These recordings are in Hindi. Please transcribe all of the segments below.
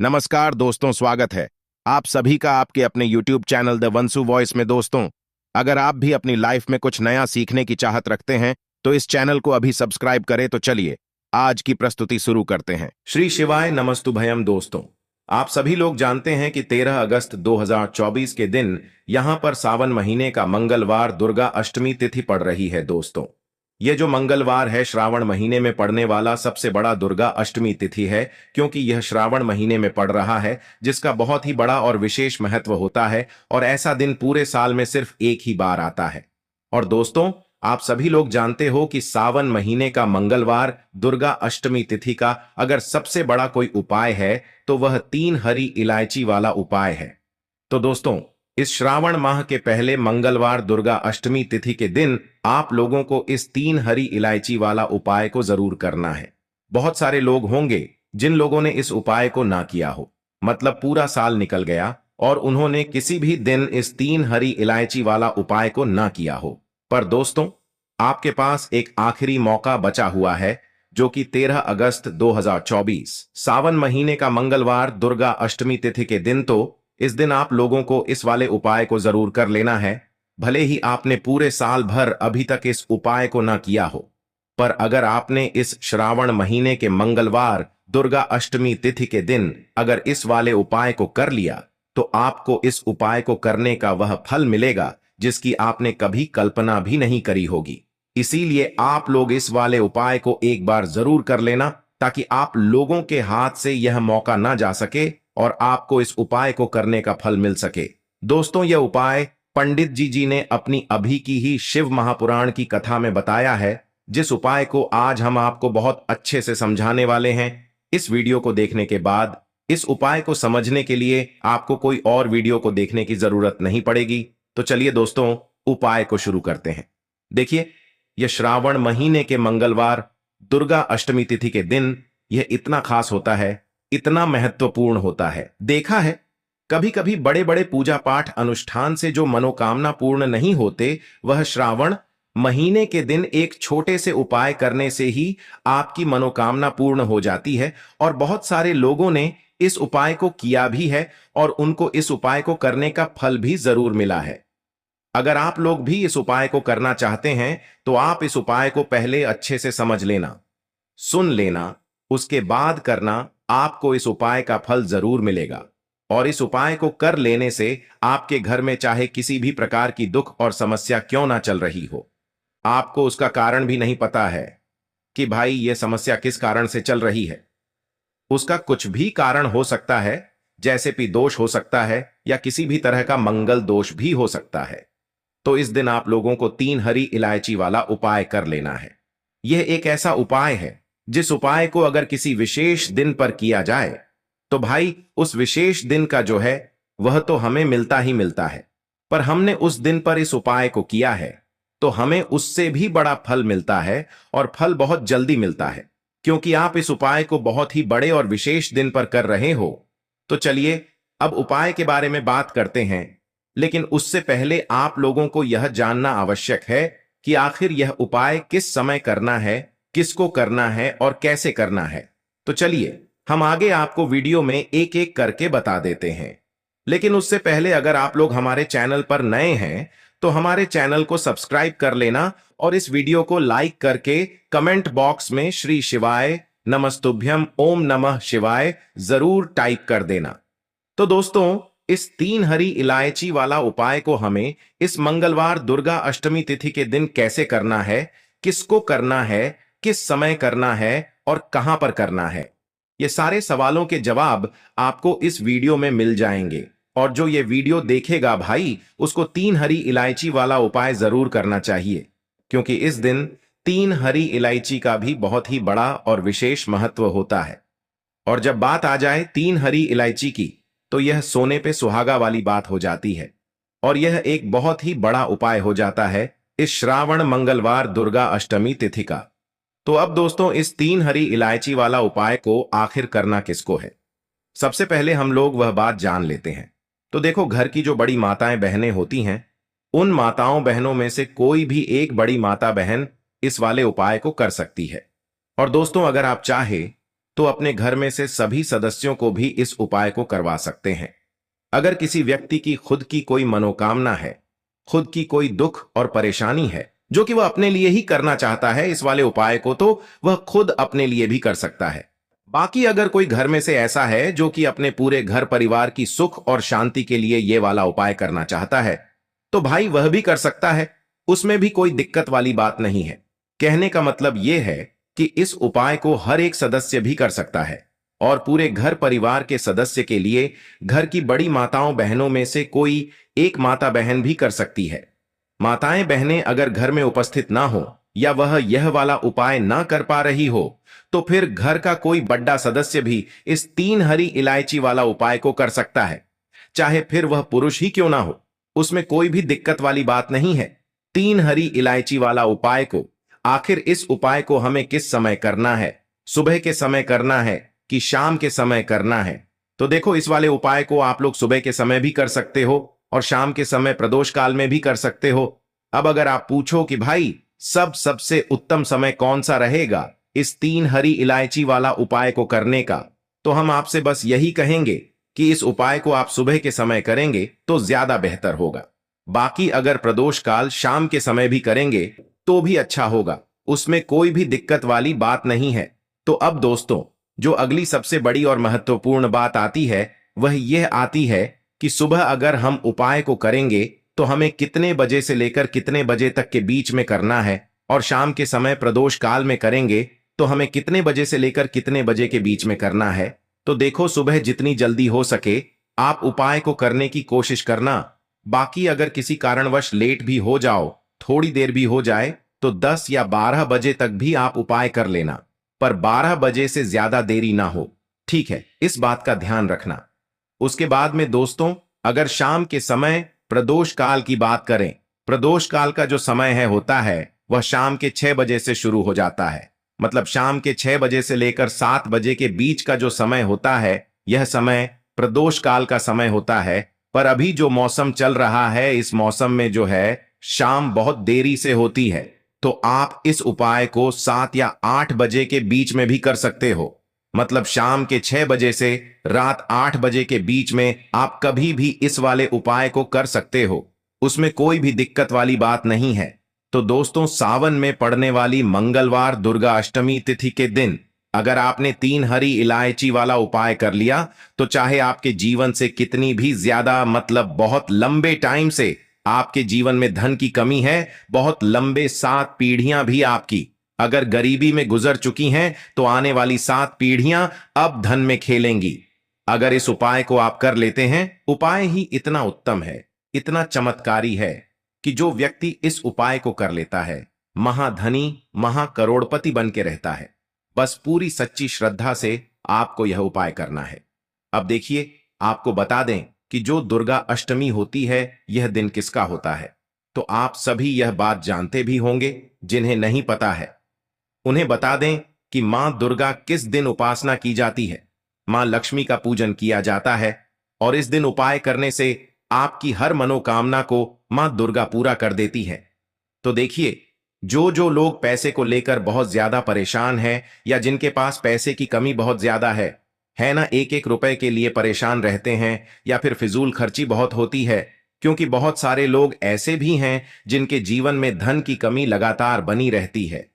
नमस्कार दोस्तों, स्वागत है आप सभी का आपके अपने YouTube चैनल द वंसु वॉइस में। दोस्तों, अगर आप भी अपनी लाइफ में कुछ नया सीखने की चाहत रखते हैं तो इस चैनल को अभी सब्सक्राइब करें। तो चलिए आज की प्रस्तुति शुरू करते हैं। श्री शिवाय नमस्तुभयम। दोस्तों, आप सभी लोग जानते हैं कि 13 अगस्त 2024 के दिन यहां पर सावन महीने का मंगलवार दुर्गा अष्टमी तिथि पड़ रही है। दोस्तों, ये जो मंगलवार है श्रावण महीने में पड़ने वाला सबसे बड़ा दुर्गा अष्टमी तिथि है, क्योंकि यह श्रावण महीने में पड़ रहा है, जिसका बहुत ही बड़ा और विशेष महत्व होता है। और ऐसा दिन पूरे साल में सिर्फ एक ही बार आता है। और दोस्तों, आप सभी लोग जानते हो कि सावन महीने का मंगलवार दुर्गा अष्टमी तिथि का अगर सबसे बड़ा कोई उपाय है तो वह 3 हरी इलायची वाला उपाय है। तो दोस्तों, इस श्रावण माह के पहले मंगलवार दुर्गा अष्टमी तिथि के दिन आप लोगों को इस 3 हरी इलायची वाला उपाय को जरूर करना है। बहुत सारे लोग होंगे जिन लोगों ने इस उपाय को ना किया हो, मतलब पूरा साल निकल गया और उन्होंने किसी भी दिन इस 3 हरी इलायची वाला उपाय को ना किया हो। पर दोस्तों, आपके पास एक आखिरी मौका बचा हुआ है, जो कि 13 अगस्त 2024 सावन महीने का मंगलवार दुर्गा अष्टमी तिथि के दिन। तो इस दिन आप लोगों को इस वाले उपाय को जरूर कर लेना है। भले ही आपने पूरे साल भर अभी तक इस उपाय को ना किया हो, पर अगर आपने इस श्रावण महीने के मंगलवार दुर्गा अष्टमी तिथि के दिन अगर इस वाले उपाय को कर लिया तो आपको इस उपाय को करने का वह फल मिलेगा जिसकी आपने कभी कल्पना भी नहीं करी होगी। इसीलिए आप लोग इस वाले उपाय को एक बार जरूर कर लेना, ताकि आप लोगों के हाथ से यह मौका ना जा सके और आपको इस उपाय को करने का फल मिल सके। दोस्तों, यह उपाय पंडित जी ने अपनी अभी की ही शिव महापुराण की कथा में बताया है, जिस उपाय को आज हम आपको बहुत अच्छे से समझाने वाले हैं। इस वीडियो को देखने के बाद इस उपाय को समझने के लिए आपको कोई और वीडियो को देखने की जरूरत नहीं पड़ेगी। तो चलिए दोस्तों, उपाय को शुरू करते हैं। देखिए, यह श्रावण महीने के मंगलवार दुर्गा अष्टमी तिथि के दिन यह इतना खास होता है, इतना महत्वपूर्ण होता है। देखा है, कभी कभी बड़े बड़े पूजा पाठ अनुष्ठान से जो मनोकामना पूर्ण नहीं होते, वह श्रावण महीने के दिन एक छोटे से उपाय करने से ही आपकी मनोकामना पूर्ण हो जाती है। और बहुत सारे लोगों ने इस उपाय को किया भी है और उनको इस उपाय को करने का फल भी जरूर मिला है। अगर आप लोग भी इस उपाय को करना चाहते हैं तो आप इस उपाय को पहले अच्छे से समझ लेना, सुन लेना, उसके बाद करना। आपको इस उपाय का फल जरूर मिलेगा। और इस उपाय को कर लेने से आपके घर में चाहे किसी भी प्रकार की दुख और समस्या क्यों ना चल रही हो, आपको उसका कारण भी नहीं पता है कि भाई ये समस्या किस कारण से चल रही है। उसका कुछ भी कारण हो सकता है, जैसे कि दोष हो सकता है या किसी भी तरह का मंगल दोष भी हो सकता है। तो इस दिन आप लोगों को 3 हरी इलायची वाला उपाय कर लेना है। यह एक ऐसा उपाय है जिस उपाय को अगर किसी विशेष दिन पर किया जाए तो भाई उस विशेष दिन का जो है वह तो हमें मिलता ही मिलता है। पर हमने उस दिन पर इस उपाय को किया है तो हमें उससे भी बड़ा फल मिलता है, और फल बहुत जल्दी मिलता है, क्योंकि आप इस उपाय को बहुत ही बड़े और विशेष दिन पर कर रहे हो। तो चलिए अब उपाय के बारे में बात करते हैं, लेकिन उससे पहले आप लोगों को यह जानना आवश्यक है कि आखिर यह उपाय किस समय करना है, किसको करना है और कैसे करना है। तो चलिए हम आगे आपको वीडियो में एक एक करके बता देते हैं। लेकिन उससे पहले अगर आप लोग हमारे चैनल पर नए हैं तो हमारे चैनल को सब्सक्राइब कर लेना और इस वीडियो को लाइक करके कमेंट बॉक्स में श्री शिवाय नमस्तुभ्यम ओम नमः शिवाय जरूर टाइप कर देना। तो दोस्तों, इस 3 हरी इलायची वाला उपाय को हमें इस मंगलवार दुर्गा अष्टमी तिथि के दिन कैसे करना है, किसको करना है, किस समय करना है और कहां पर करना है, ये सारे सवालों के जवाब आपको इस वीडियो में मिल जाएंगे। और जो ये वीडियो देखेगा भाई, उसको 3 हरी इलायची वाला उपाय जरूर करना चाहिए, क्योंकि इस दिन 3 हरी इलायची का भी बहुत ही बड़ा और विशेष महत्व होता है। और जब बात आ जाए 3 हरी इलायची की, तो यह सोने पे सुहागा वाली बात हो जाती है। और यह एक बहुत ही बड़ा उपाय हो जाता है इस श्रावण मंगलवार दुर्गा अष्टमी तिथि का। तो अब दोस्तों, इस 3 हरी इलायची वाला उपाय को आखिर करना किसको है, सबसे पहले हम लोग वह बात जान लेते हैं। तो देखो, घर की जो बड़ी माताएं बहनें होती हैं, उन माताओं बहनों में से कोई भी एक बड़ी माता बहन इस वाले उपाय को कर सकती है। और दोस्तों, अगर आप चाहे तो अपने घर में से सभी सदस्यों को भी इस उपाय को करवा सकते हैं। अगर किसी व्यक्ति की खुद की कोई मनोकामना है, खुद की कोई दुख और परेशानी है जो कि वह अपने लिए ही करना चाहता है, इस वाले उपाय को तो वह खुद अपने लिए भी कर सकता है। बाकी अगर कोई घर में से ऐसा है जो कि अपने पूरे घर परिवार की सुख और शांति के लिए ये वाला उपाय करना चाहता है, तो भाई वह भी कर सकता है। उसमें भी कोई दिक्कत वाली बात नहीं है। कहने का मतलब यह है कि इस उपाय को हर एक सदस्य भी कर सकता है और पूरे घर परिवार के सदस्य के लिए घर की बड़ी माताओं बहनों में से कोई एक माता बहन भी कर सकती है। माताएं बहनें अगर घर में उपस्थित ना हो या वह यह वाला उपाय ना कर पा रही हो, तो फिर घर का कोई बड़ा सदस्य भी इस 3 हरी इलायची वाला उपाय को कर सकता है, चाहे फिर वह पुरुष ही क्यों ना हो। उसमें कोई भी दिक्कत वाली बात नहीं है। 3 हरी इलायची वाला उपाय को आखिर इस उपाय को हमें किस समय करना है, सुबह के समय करना है कि शाम के समय करना है? तो देखो, इस वाले उपाय को आप लोग सुबह के समय भी कर सकते हो और शाम के समय प्रदोष काल में भी कर सकते हो। अब अगर आप पूछो कि भाई सबसे उत्तम समय कौन सा रहेगा इस 3 हरी इलायची वाला उपाय को करने का, तो हम आपसे बस यही कहेंगे कि इस उपाय को आप सुबह के समय करेंगे तो ज्यादा बेहतर होगा। बाकी अगर प्रदोष काल शाम के समय भी करेंगे तो भी अच्छा होगा, उसमें कोई भी दिक्कत वाली बात नहीं है। तो अब दोस्तों, जो अगली सबसे बड़ी और महत्वपूर्ण बात आती है वह यह आती है कि सुबह अगर हम उपाय को करेंगे तो हमें कितने बजे से लेकर कितने बजे तक के बीच में करना है, और शाम के समय प्रदोष काल में करेंगे तो हमें कितने बजे से लेकर कितने बजे के बीच में करना है। तो देखो, सुबह जितनी जल्दी हो सके आप उपाय को करने की कोशिश करना। बाकी अगर किसी कारणवश लेट भी हो जाओ, थोड़ी देर भी हो जाए, तो 10 या 12 बजे तक भी आप उपाय कर लेना, पर 12 बजे से ज्यादा देरी ना हो। ठीक है, इस बात का ध्यान रखना। उसके बाद में दोस्तों, अगर शाम के समय प्रदोष काल की बात करें, प्रदोष काल का जो समय है होता है वह शाम के 6 बजे से शुरू हो जाता है। मतलब शाम के 6 बजे से लेकर 7 बजे के बीच का जो समय होता है, यह समय प्रदोष काल का समय होता है। पर अभी जो मौसम चल रहा है, इस मौसम में जो है शाम बहुत देरी से होती है, तो आप इस उपाय को 7 या 8 बजे के बीच में भी कर सकते हो। मतलब शाम के 6 बजे से रात 8 बजे के बीच में आप कभी भी इस वाले उपाय को कर सकते हो, उसमें कोई भी दिक्कत वाली बात नहीं है। तो दोस्तों, सावन में पड़ने वाली मंगलवार दुर्गा अष्टमी तिथि के दिन अगर आपने 3 हरी इलायची वाला उपाय कर लिया, तो चाहे आपके जीवन से कितनी भी ज्यादा, मतलब बहुत लंबे टाइम से आपके जीवन में धन की कमी है, बहुत लंबे 7 पीढ़ियां भी आपकी अगर गरीबी में गुजर चुकी हैं, तो आने वाली 7 पीढ़ियां अब धन में खेलेंगी अगर इस उपाय को आप कर लेते हैं। उपाय ही इतना उत्तम है, इतना चमत्कारी है कि जो व्यक्ति इस उपाय को कर लेता है महाधनी, महाकरोड़पति बन के रहता है। बस पूरी सच्ची श्रद्धा से आपको यह उपाय करना है। अब देखिए, आपको बता दें कि जो दुर्गा अष्टमी होती है, यह दिन किसका होता है। तो आप सभी यह बात जानते भी होंगे, जिन्हें नहीं पता है उन्हें बता दें कि मां दुर्गा किस दिन उपासना की जाती है। मां लक्ष्मी का पूजन किया जाता है और इस दिन उपाय करने से आपकी हर मनोकामना को मां दुर्गा पूरा कर देती है। तो देखिए, जो लोग पैसे को लेकर बहुत ज्यादा परेशान हैं या जिनके पास पैसे की कमी बहुत ज्यादा है ना, एक एक रुपए के लिए परेशान रहते हैं या फिर फिजूल खर्ची बहुत होती है, क्योंकि बहुत सारे लोग ऐसे भी हैं जिनके जीवन में धन की कमी लगातार बनी रहती है,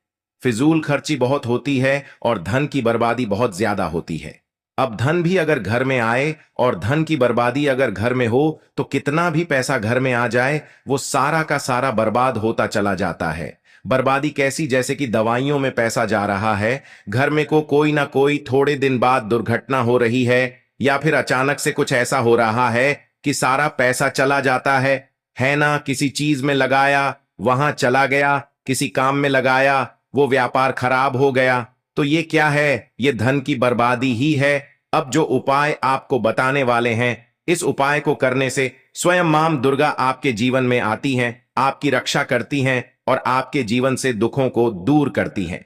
फिजूल खर्ची बहुत होती है और धन की बर्बादी बहुत ज्यादा होती है। अब धन भी अगर घर में आए और धन की बर्बादी अगर घर में हो, तो कितना भी पैसा घर में आ जाए वो सारा का सारा बर्बाद होता चला जाता है। बर्बादी कैसी? जैसे कि दवाइयों में पैसा जा रहा है, घर में को कोई ना कोई थोड़े दिन बाद दुर्घटना हो रही है या फिर अचानक से कुछ ऐसा हो रहा है कि सारा पैसा चला जाता है ना। किसी चीज में लगाया, वहां चला गया, किसी काम में लगाया, वो व्यापार खराब हो गया। तो ये क्या है? ये धन की बर्बादी ही है। अब जो उपाय आपको बताने वाले हैं, इस उपाय को करने से स्वयं मां दुर्गा आपके जीवन में आती हैं, आपकी रक्षा करती हैं और आपके जीवन से दुखों को दूर करती हैं।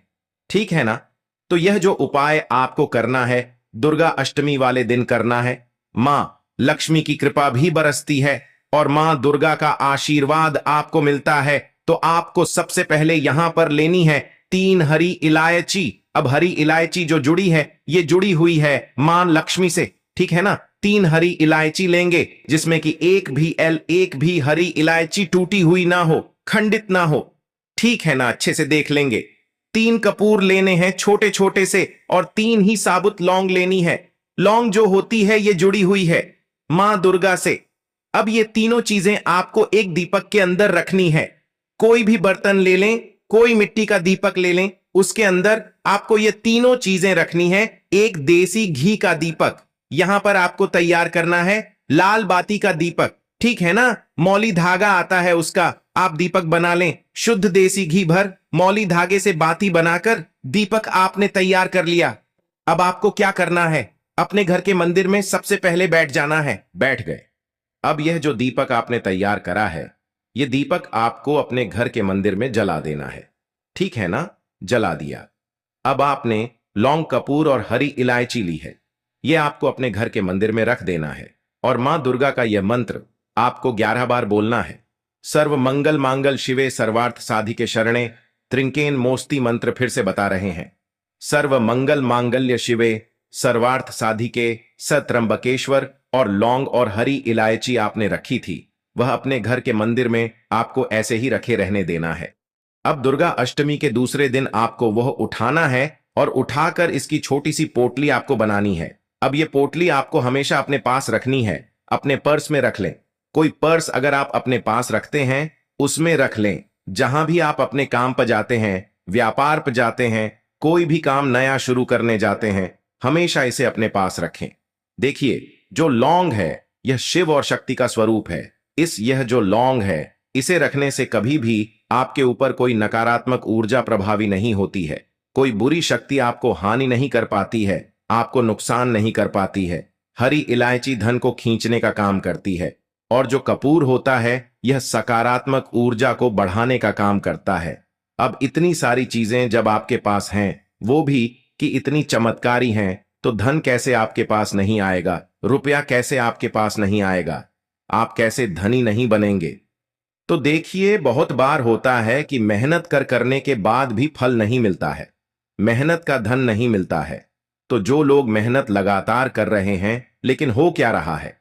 ठीक है ना? तो यह जो उपाय आपको करना है, दुर्गा अष्टमी वाले दिन करना है। मां लक्ष्मी की कृपा भी बरसती है और मां दुर्गा का आशीर्वाद आपको मिलता है। तो आपको सबसे पहले यहां पर लेनी है 3 हरी इलायची अब हरी इलायची जो जुड़ी है ये जुड़ी हुई है मां लक्ष्मी से, ठीक है ना। 3 हरी इलायची लेंगे जिसमें कि एक भी हरी इलायची टूटी हुई ना हो, खंडित ना हो, ठीक है ना। अच्छे से देख लेंगे। 3 कपूर लेने हैं छोटे छोटे से और 3 ही साबुत लौंग लेनी है। लौंग जो होती है ये जुड़ी हुई है मां दुर्गा से। अब ये तीनों चीजें आपको एक दीपक के अंदर रखनी है। कोई भी बर्तन ले लें, कोई मिट्टी का दीपक ले लें, उसके अंदर आपको ये तीनों चीजें रखनी है। एक देसी घी का दीपक यहां पर आपको तैयार करना है, लाल बाती का दीपक, ठीक है ना। मौली धागा आता है उसका आप दीपक बना लें, शुद्ध देसी घी भर मौली धागे से बाती बनाकर दीपक आपने तैयार कर लिया। अब आपको क्या करना है, अपने घर के मंदिर में सबसे पहले बैठ जाना है। बैठ गए। अब यह जो दीपक आपने तैयार करा है यह दीपक आपको अपने घर के मंदिर में जला देना है, ठीक है ना। जला दिया। अब आपने लौंग कपूर और हरी इलायची ली है, यह आपको अपने घर के मंदिर में रख देना है और मां दुर्गा का यह मंत्र आपको 11 बार बोलना है। सर्व मंगल मांगल शिवे सर्वार्थ साधिके शरणे त्रिंकेन मोस्ती मंत्र फिर से बता रहे हैं। सर्व मंगल मांगल्य शिवे सर्वार्थ साधिके सत्रंबकेश्वर। और लौंग और हरी इलायची आपने रखी थी वह अपने घर के मंदिर में आपको ऐसे ही रखे रहने देना है। अब दुर्गा अष्टमी के दूसरे दिन आपको वह उठाना है और उठाकर इसकी छोटी सी पोटली आपको बनानी है। अब यह पोटली आपको हमेशा अपने पास रखनी है, अपने पर्स में रख लें। कोई पर्स अगर आप अपने पास रखते हैं उसमें रख लें। जहां भी आप अपने काम पर जाते हैं, व्यापार पर जाते हैं, कोई भी काम नया शुरू करने जाते हैं, हमेशा इसे अपने पास रखें। देखिए जो लौंग है यह शिव और शक्ति का स्वरूप है। यह जो लौंग है इसे रखने से कभी भी आपके ऊपर कोई नकारात्मक ऊर्जा प्रभावी नहीं होती है। कोई बुरी शक्ति आपको हानि नहीं कर पाती है, आपको नुकसान नहीं कर पाती है। हरी इलायची धन को खींचने का काम करती है और जो कपूर होता है यह सकारात्मक ऊर्जा को बढ़ाने का काम करता है। अब इतनी सारी चीजें जब आपके पास हैं, वो भी कि इतनी चमत्कारी हैं, तो धन कैसे आपके पास नहीं आएगा, रुपया कैसे आपके पास नहीं आएगा, आप कैसे धनी नहीं बनेंगे। तो देखिए बहुत बार होता है कि मेहनत करने के बाद भी फल नहीं मिलता है, मेहनत का धन नहीं मिलता है। तो जो लोग मेहनत लगातार कर रहे हैं लेकिन हो क्या रहा है,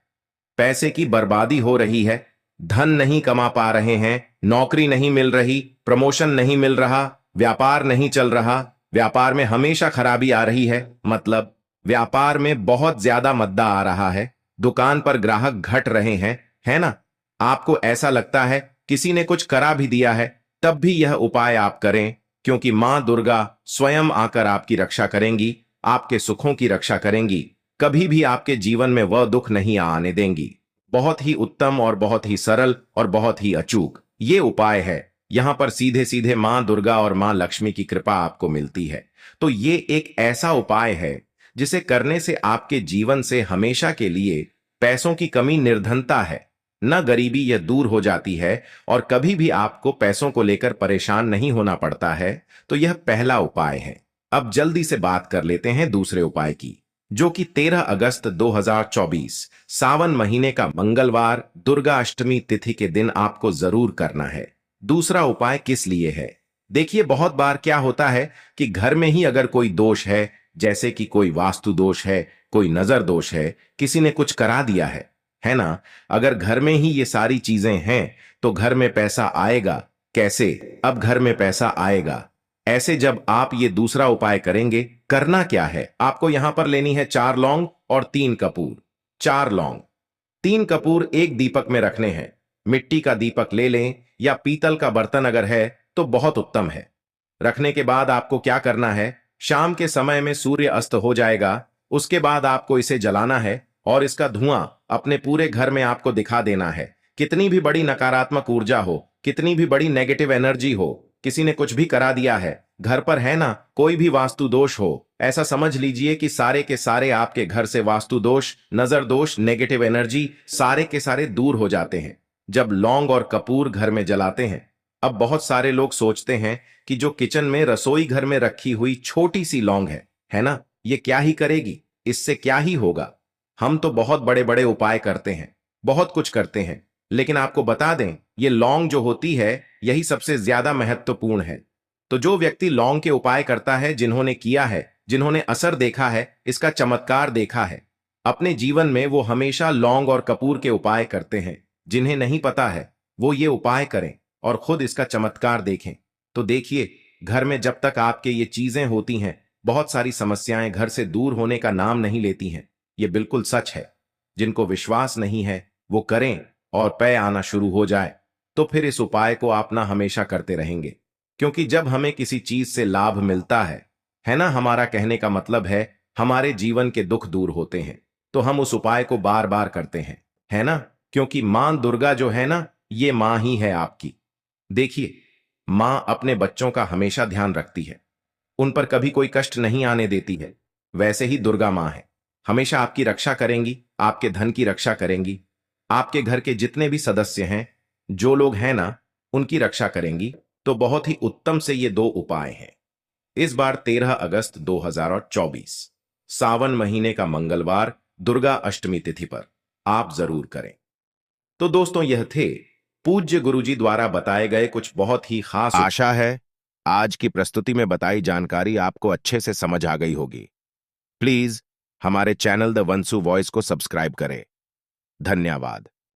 पैसे की बर्बादी हो रही है, धन नहीं कमा पा रहे हैं, नौकरी नहीं मिल रही, प्रमोशन नहीं मिल रहा, व्यापार नहीं चल रहा, व्यापार में हमेशा खराबी आ रही है, मतलब व्यापार में बहुत ज्यादा मद्दा आ रहा है, दुकान पर ग्राहक घट रहे हैं, है ना। आपको ऐसा लगता है किसी ने कुछ करा भी दिया है, तब भी यह उपाय आप करें, क्योंकि मां दुर्गा स्वयं आकर आपकी रक्षा करेंगी, आपके सुखों की रक्षा करेंगी, कभी भी आपके जीवन में वह दुख नहीं आने देंगी। बहुत ही उत्तम और बहुत ही सरल और बहुत ही अचूक ये उपाय है। यहां पर सीधे सीधे मां दुर्गा और मां लक्ष्मी की कृपा आपको मिलती है। तो ये एक ऐसा उपाय है जिसे करने से आपके जीवन से हमेशा के लिए पैसों की कमी, निर्धनता है न गरीबी, यह दूर हो जाती है और कभी भी आपको पैसों को लेकर परेशान नहीं होना पड़ता है। तो यह पहला उपाय है। अब जल्दी से बात कर लेते हैं दूसरे उपाय की, जो कि 13 अगस्त 2024 सावन महीने का मंगलवार दुर्गा अष्टमी तिथि के दिन आपको जरूर करना है। दूसरा उपाय किस लिए है, देखिए बहुत बार क्या होता है कि घर में ही अगर कोई दोष है, जैसे कि कोई वास्तु दोष है, कोई नजर दोष है, किसी ने कुछ करा दिया है ना। अगर घर में ही ये सारी चीजें हैं तो घर में पैसा आएगा कैसे। अब घर में पैसा आएगा ऐसे जब आप ये दूसरा उपाय करेंगे। करना क्या है, आपको यहां पर लेनी है 4 लौंग और 3 कपूर। 4 लौंग 3 कपूर एक दीपक में रखने हैं। मिट्टी का दीपक ले लें या पीतल का बर्तन अगर है तो बहुत उत्तम है। रखने के बाद आपको क्या करना है, शाम के समय में सूर्य अस्त हो जाएगा, उसके बाद आपको इसे जलाना है और इसका धुआं अपने पूरे घर में आपको दिखा देना है। कितनी भी बड़ी नकारात्मक ऊर्जा हो, कितनी भी बड़ी नेगेटिव एनर्जी हो, किसी ने कुछ भी करा दिया है घर पर, है ना, कोई भी वास्तु दोष हो, ऐसा समझ लीजिए कि सारे के सारे आपके घर से वास्तु दोष, नजर दोष, नेगेटिव एनर्जी सारे के सारे दूर हो जाते हैं जब लौंग और कपूर घर में जलाते हैं। अब बहुत सारे लोग सोचते हैं कि जो किचन में, रसोई घर में रखी हुई छोटी सी लौंग है ना, ये क्या ही करेगी, इससे क्या ही होगा। हम तो बहुत बड़े बड़े उपाय करते हैं, बहुत कुछ करते हैं, लेकिन आपको बता दें ये लौंग जो होती है यही सबसे ज्यादा महत्वपूर्ण है। तो जो व्यक्ति लौंग के उपाय करता है, जिन्होंने किया है, जिन्होंने असर देखा है, इसका चमत्कार देखा है, अपने जीवन में वो हमेशा लौंग और कपूर के उपाय करते हैं। जिन्हें नहीं पता है वो ये उपाय करें और खुद इसका चमत्कार देखें। तो देखिए, घर में जब तक आपके ये चीजें होती हैं, बहुत सारी समस्याएं घर से दूर होने का नाम नहीं लेती हैं। ये बिल्कुल सच है। जिनको विश्वास नहीं है वो करें और पै आना शुरू हो जाए, तो फिर इस उपाय को अपना हमेशा करते रहेंगे। क्योंकि जब हमें किसी चीज से लाभ मिलता है ना, हमारा कहने का मतलब है हमारे जीवन के दुख दूर होते हैं, तो हम उस उपाय को बार बार करते हैं, है ना। क्योंकि मां दुर्गा जो है ना, ये मां ही है आपकी। देखिए, मां अपने बच्चों का हमेशा ध्यान रखती है, उन पर कभी कोई कष्ट नहीं आने देती है। वैसे ही दुर्गा मां है, हमेशा आपकी रक्षा करेंगी, आपके धन की रक्षा करेंगी, आपके घर के जितने भी सदस्य हैं, जो लोग हैं ना, उनकी रक्षा करेंगी। तो बहुत ही उत्तम से ये दो उपाय हैं। इस बार 13 अगस्त 2024 सावन महीने का मंगलवार दुर्गा अष्टमी तिथि पर आप जरूर करें। तो दोस्तों, यह थे पूज्य गुरुजी द्वारा बताए गए कुछ बहुत ही खास। आशा है आज की प्रस्तुति में बताई जानकारी आपको अच्छे से समझ आ गई होगी। प्लीज हमारे चैनल द वंसु वॉइस को सब्सक्राइब करें। धन्यवाद।